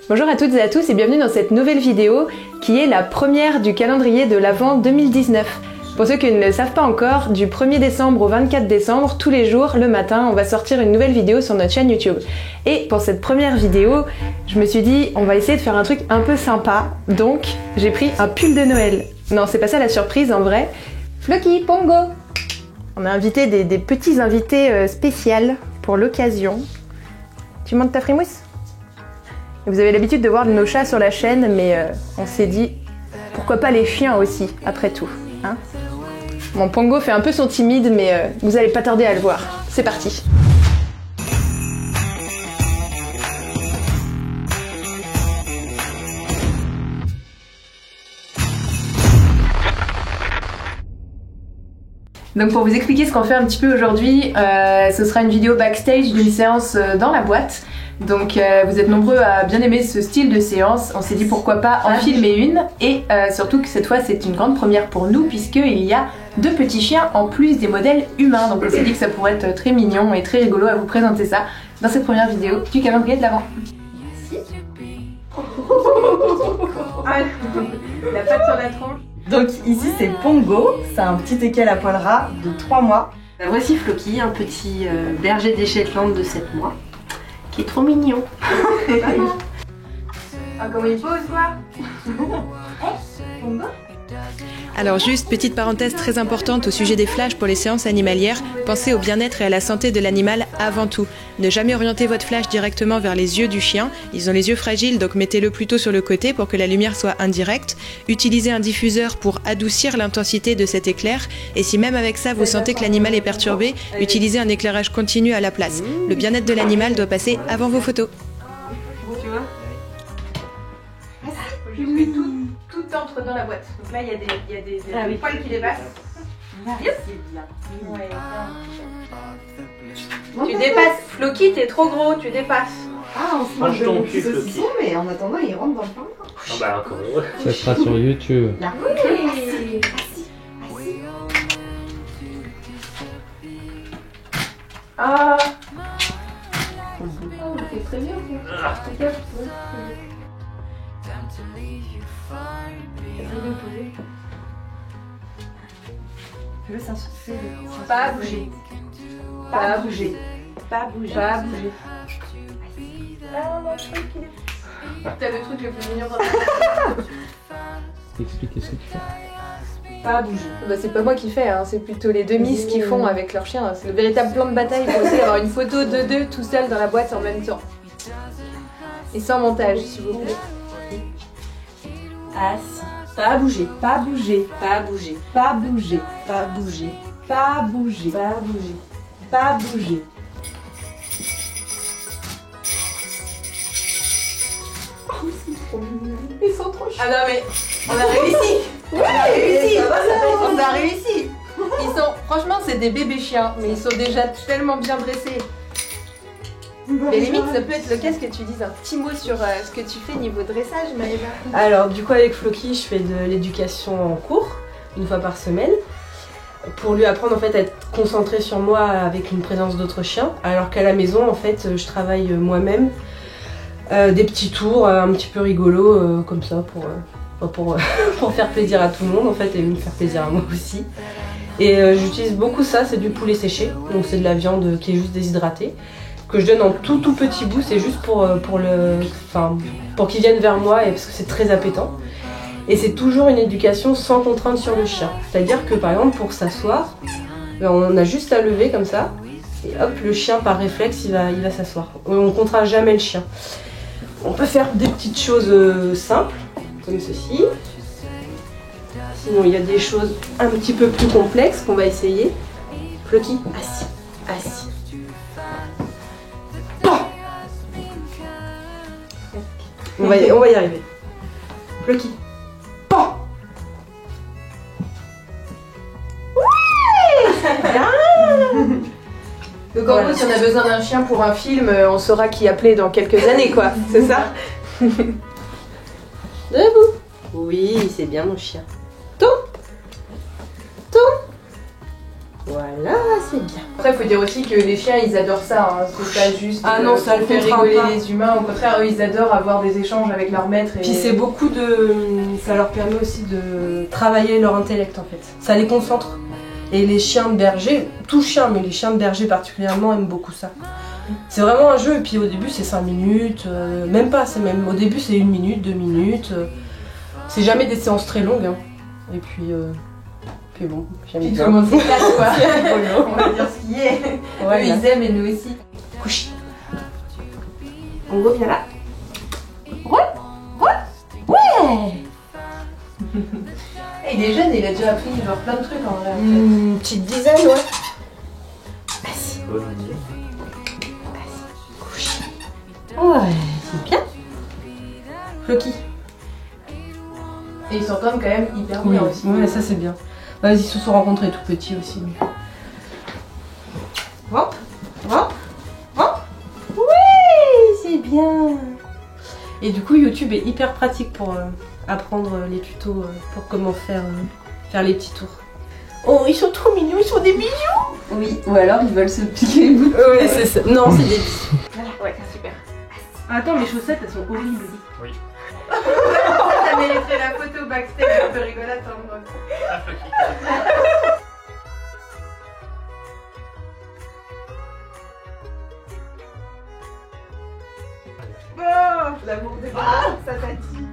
Bonjour à toutes et à tous et bienvenue dans cette nouvelle vidéo qui est la première du calendrier de l'Avent 2019. Pour ceux qui ne le savent pas encore, du 1er décembre au 24 décembre, tous les jours, le matin, on va sortir une nouvelle vidéo sur notre chaîne YouTube. Et pour cette première vidéo, je me suis dit, on va essayer de faire un truc un peu sympa, donc j'ai pris un pull de Noël. Non, c'est pas ça la surprise en vrai. Floki, Pongo! On a invité des petits invités spéciaux pour l'occasion. Tu montes ta frimousse? Vous avez l'habitude de voir nos chats sur la chaîne, mais on s'est dit, pourquoi pas les chiens aussi, après tout, hein? Mon Pongo fait un peu son timide, mais vous allez pas tarder à le voir. C'est parti! Donc pour vous expliquer ce qu'on fait un petit peu aujourd'hui, ce sera une vidéo backstage d'une séance dans la boîte. Donc vous êtes nombreux à bien aimer ce style de séance, on s'est dit pourquoi pas en filmer une, et surtout que cette fois c'est une grande première pour nous puisqu'il y a deux petits chiens en plus des modèles humains. Donc on s'est dit que ça pourrait être très mignon et très rigolo à vous présenter ça dans cette première vidéo du calendrier de l'Avent. La patte sur la tronche. Donc ici c'est Pongo, c'est un petit teckel à poil ras de 3 mois. Voici Floki, un petit berger des Shetland de 7 mois, qui est trop mignon. Ah, comment il pose quoi? Pongo? Alors juste, petite parenthèse très importante au sujet des flashs pour les séances animalières, pensez au bien-être et à la santé de l'animal avant tout. Ne jamais orienter votre flash directement vers les yeux du chien, ils ont les yeux fragiles donc mettez-le plutôt sur le côté pour que la lumière soit indirecte. Utilisez un diffuseur pour adoucir l'intensité de cet éclair et si même avec ça vous sentez que l'animal est perturbé, utilisez un éclairage continu à la place. Le bien-être de l'animal doit passer avant vos photos. Tu vois? Tout entre dans la boîte. Donc là, il y a des poils qui dépassent. Tu dépasses. Floki, t'es trop gros, tu dépasses. Ah, on se mange le petit saucisson, mais en attendant, il rentre dans le pain. Ah bah encore heureux. Ça sera sur YouTube. Là. Oui. Ah. C'est très bien. Je veux s'insulter. Pas bouger. Pas bouger. Pas bouger. Pas bouger. Ah, mon truc, il est... T'as le truc le plus mignon dans la Expliquez ce que tu fais. Pas bouger. Bah, c'est pas moi qui fais, hein. C'est plutôt les demi qui font avec leurs chiens. C'est le véritable plan de bataille pour essayer d'avoir une photo de deux tout seul dans la boîte en même temps. Et sans montage, s'il vous plaît. Assis. Pas bouger. Pas bouger. Pas bouger. Pas bouger. Pas bouger. Pas bouger. Pas bouger. Pas bouger. Oh, c'est trop mignon. Ils sont trop chouettes. Ah non mais, on a réussi. Oui, on a réussi. on a réussi. Ils sont, franchement, c'est des bébés chiens, mais ils sont déjà tellement bien dressés. Mais limite, ça peut être l'occasion que tu dises un petit mot sur ce que tu fais niveau dressage, Maëva. Alors, du coup, avec Floki, je fais de l'éducation en cours, une fois par semaine, pour lui apprendre en fait à être concentré sur moi avec une présence d'autres chiens, alors qu'à la maison, en fait, je travaille moi-même, des petits tours un petit peu rigolos, comme ça, pour faire plaisir à tout le monde, en fait, et me faire plaisir à moi aussi. Et j'utilise beaucoup ça, c'est du poulet séché, donc c'est de la viande qui est juste déshydratée, que je donne en tout petit bout, c'est juste pour qu'il vienne vers moi et parce que c'est très appétant. Et c'est toujours une éducation sans contrainte sur le chien. C'est-à-dire que par exemple pour s'asseoir, on a juste à lever comme ça et hop, le chien par réflexe il va s'asseoir. On ne contraint jamais le chien. On peut faire des petites choses simples comme ceci. Sinon il y a des choses un petit peu plus complexes qu'on va essayer. Floki, assis, assis. On va y arriver. Floki. Pan. Oui. Bien. Donc en gros, si on a besoin d'un chien pour un film, on saura qui appeler dans quelques années, quoi. C'est ça? Debout. Oui, c'est bien mon chien. Tourne. Voilà, c'est bien. Après, il faut dire aussi que les chiens, ils adorent ça. Hein. C'est pas juste non, ça le fait contraint rigoler pas. les humains. Au contraire, eux, ils adorent avoir des échanges avec leur maître. Et... Puis c'est beaucoup de... Ça leur permet aussi de travailler leur intellect en fait. Ça les concentre. Et les chiens de berger, tout chien, mais les chiens de berger particulièrement aiment beaucoup ça. C'est vraiment un jeu, et puis au début c'est 5 minutes, même pas, au début c'est 1 minute, 2 minutes. C'est jamais des séances très longues. Hein. Et puis bon, j'aime Puis tout bien. le monde s'éclate, quoi. C'est rigolo. On va dire ce qui est. Voilà. Eux, ils aiment et nous aussi. Couche. On revient là. Et il est jeune, il a déjà appris genre plein de trucs en vrai. Une petite dizaine, ouais. Ouais, c'est bien. Floki. Et ils s'entendent quand même hyper bien aussi. Ouais, ça c'est bien. Bah, ils se sont rencontrés tout petits aussi. Hop, hop, hop. Oui, c'est bien. Et du coup, YouTube est hyper pratique pour apprendre les tutos pour comment faire les petits tours. Oh, ils sont trop mignons, ils sont des bijoux. Oui, ou alors ils veulent se piquer les bouts. Ouais, c'est ça. Non, c'est des bijoux. Ouais, super. Attends, mes chaussettes, elles sont horribles. Oui. Ça mériterait la photo backstage un peu rigolote. Ah, Floki. Oh, l'amour des parents, ça t'a-t-il.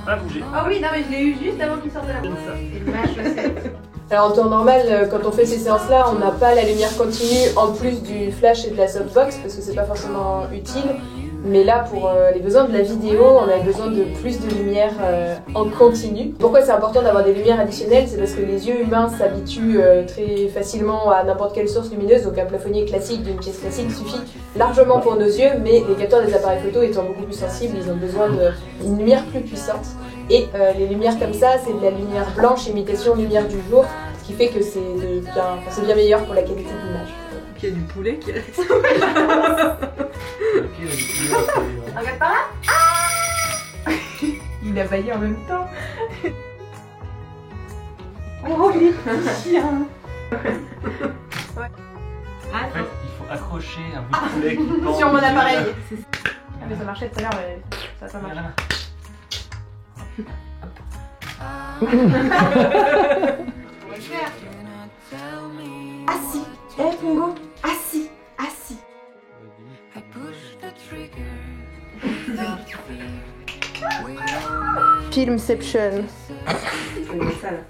Pas bouger. Ah oui, non mais je l'ai eu juste avant qu'il sorte de la Comme ça. C'est ma chaussette. Alors en temps normal, quand on fait ces séances-là, on n'a pas la lumière continue en plus du flash et de la softbox parce que c'est pas forcément utile. Mais là, pour les besoins de la vidéo, on a besoin de plus de lumière en continu. Pourquoi c'est important d'avoir des lumières additionnelles? C'est parce que les yeux humains s'habituent très facilement à n'importe quelle source lumineuse. Donc un plafonnier classique d'une pièce classique suffit largement pour nos yeux, mais les capteurs des appareils photo étant beaucoup plus sensibles, ils ont besoin d'une lumière plus puissante. Et les lumières comme ça, c'est de la lumière blanche, imitation lumière du jour, ce qui fait que c'est bien meilleur pour la qualité de l'image. Il y a du poulet qui est Regarde par là. Il a baillé en même temps. Oh, les petits chiens. En fait, il faut accrocher un bout de poulet qui pend. Sur mon appareil. Ah mais ça marchait tout à l'heure, mais ça a pas marché. On va le faire. Assis. Eh, Pongo. Assis. Assis. Filmception. C'est comme ça là.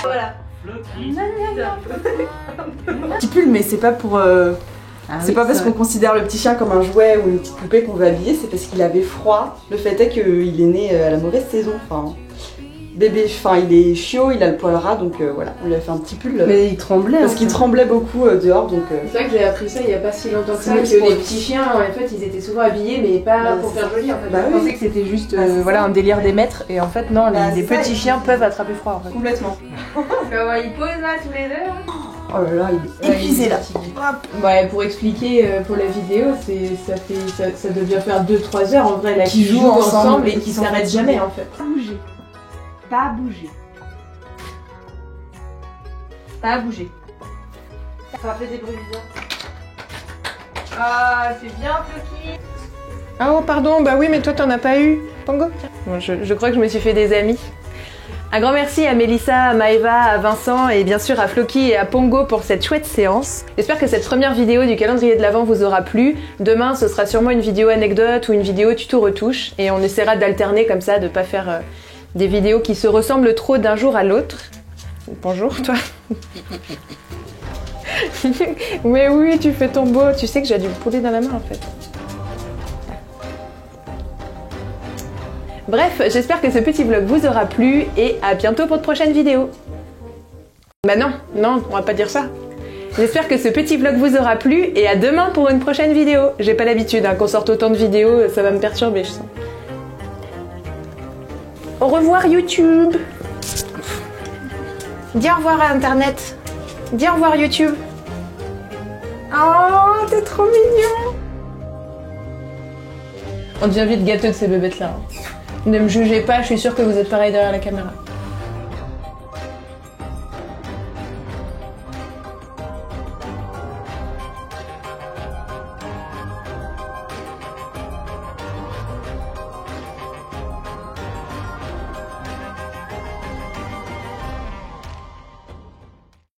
Voilà. Floki. Petit pull, mais c'est pas pour. C'est pas parce qu'on considère le petit chien comme un jouet ou une petite poupée qu'on veut habiller, c'est parce qu'il avait froid. Le fait est qu'il est né à la mauvaise saison. Enfin, bébé, enfin, il est chiot, il a le poil ras, donc voilà, on lui a fait un petit pull. Mais il tremblait. Parce qu'il tremblait beaucoup dehors, donc. C'est vrai que j'ai appris ça il y a pas si longtemps que ça, C'est que juste pour les le petits chiens, en fait, ils étaient souvent habillés, mais pas Bah, pour c'est faire joli en fait. Bah Je oui. pensais que c'était juste Bah, c'est voilà, ça. un délire des maîtres, et en fait non, Bah, les c'est ça, petits chiens peuvent attraper froid en fait. Complètement. Comment ils posent là tous les deux là. Oh là là, il est épuisé là. Ouais, pour expliquer pour la vidéo, ça devient faire 2-3 heures en vrai là, Qui qu'ils jouent jouent ensemble ensemble et et qui qui sont s'arrêtent fatigués. jamais en fait. Bouger. Pas bouger. Pas bouger. Ça fait des bruits bizarres. Ah, c'est bien Floki. Ah oh pardon, bah oui mais toi t'en as pas eu. Pongo, tiens. Bon, je crois que je me suis fait des amis. Un grand merci à Mélissa, à Maëva, à Vincent et bien sûr à Floki et à Pongo pour cette chouette séance. J'espère que cette première vidéo du calendrier de l'Avent vous aura plu. Demain ce sera sûrement une vidéo anecdote ou une vidéo tuto retouche et on essaiera d'alterner comme ça, de pas faire des vidéos qui se ressemblent trop d'un jour à l'autre. Bonjour toi. Mais oui, tu fais ton beau, tu sais que j'ai du poulet dans la main en fait. Bref, j'espère que ce petit vlog vous aura plu et à bientôt pour de prochaines vidéos. Bah non, on va pas dire ça. J'espère que ce petit vlog vous aura plu et à demain pour une prochaine vidéo. J'ai pas l'habitude qu'on sorte autant de vidéos, ça va me perturber je sens. Au revoir YouTube. Dis au revoir à Internet. Dis au revoir YouTube. Oh, t'es trop mignon. On devient vite gâteux de ces bébêtes-là. Ne me jugez pas, je suis sûre que vous êtes pareil derrière la caméra.